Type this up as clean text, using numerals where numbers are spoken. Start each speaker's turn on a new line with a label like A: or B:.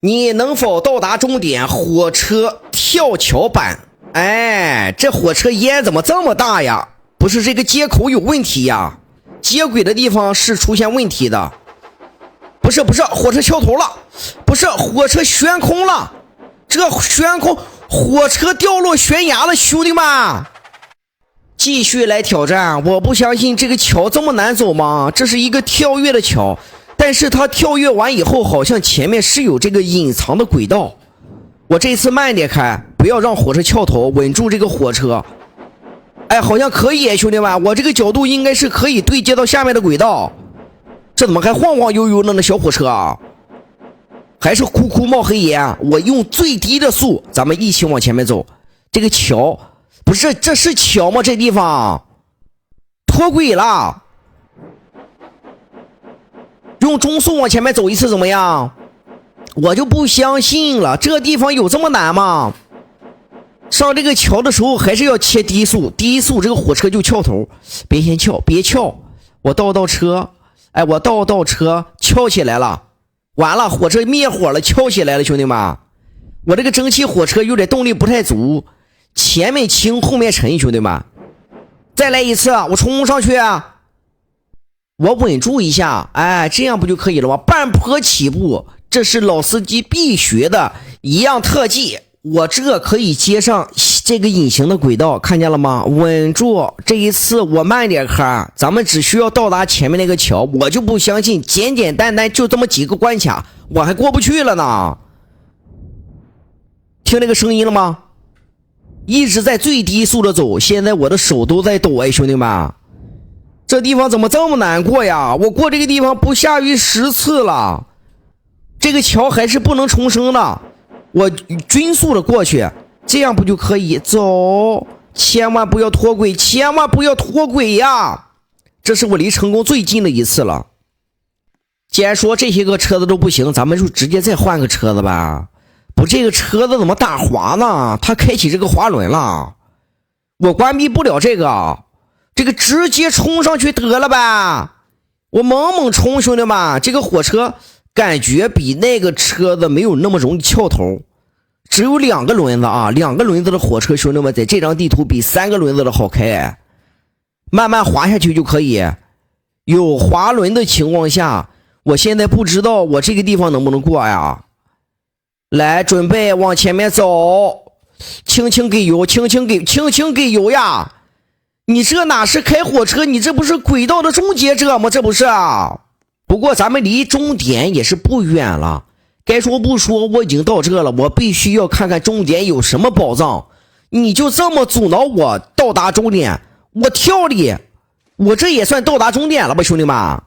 A: 你能否到达终点？火车跳桥版。哎，这火车烟怎么这么大呀？不是这个接口有问题呀？接轨的地方是出现问题的。不是，火车翘头了。不是，火车悬空了。这悬空，火车掉落悬崖了，兄弟们！继续来挑战，我不相信这个桥这么难走吗？这是一个跳跃的桥。但是他跳跃完以后，好像前面是有这个隐藏的轨道。我这次慢点开，不要让火车翘头，稳住这个火车。哎，好像可以，兄弟们，我这个角度应该是可以对接到下面的轨道。这怎么还晃晃悠悠的呢？小火车啊，还是哭哭冒黑烟。我用最低的速，咱们一起往前面走。这个桥不是，这是桥吗？这地方脱轨了。用中速往前面走一次怎么样？我就不相信了，这地方有这么难吗？上这个桥的时候还是要切低速，低速这个火车就翘头。别先翘，别翘，我倒车。哎，我倒车，翘起来了。完了，火车灭火了，翘起来了，兄弟们。我这个蒸汽火车有点动力不太足，前面轻后面沉，兄弟们。再来一次，我冲上去啊！我稳住一下，哎，这样不就可以了吗？半坡起步，这是老司机必学的一样特技。我这可以接上这个隐形的轨道，看见了吗？稳住，这一次我慢点开，咱们只需要到达前面那个桥。我就不相信简简单单就这么几个关卡，我还过不去了呢。听那个声音了吗？一直在最低速的走，现在我的手都在抖。哎，兄弟们，这地方怎么这么难过呀？我过这个地方不下于10次了，这个桥还是不能重生的。我均速的过去，这样不就可以走？千万不要脱轨，千万不要脱轨呀！这是我离成功最近的一次了。既然说这些个车子都不行，咱们就直接再换个车子吧。不，这个车子怎么打滑呢？它开启这个滑轮了，我关闭不了这个直接冲上去得了吧。我猛冲，兄弟们，这个火车感觉比那个车子没有那么容易翘头。只有2个轮子啊，2个轮子的火车，兄弟们，在这张地图比3个轮子的好开。慢慢滑下去就可以。有滑轮的情况下，我现在不知道我这个地方能不能过呀。来，准备往前面走，轻轻给油，轻轻给油呀！你这哪是开火车，你这不是轨道的终结者吗？这不是啊。不过咱们离终点也是不远了，该说不说，我已经到这了，我必须要看看终点有什么宝藏。你就这么阻挠我到达终点，我跳你，我这也算到达终点了吧，兄弟们。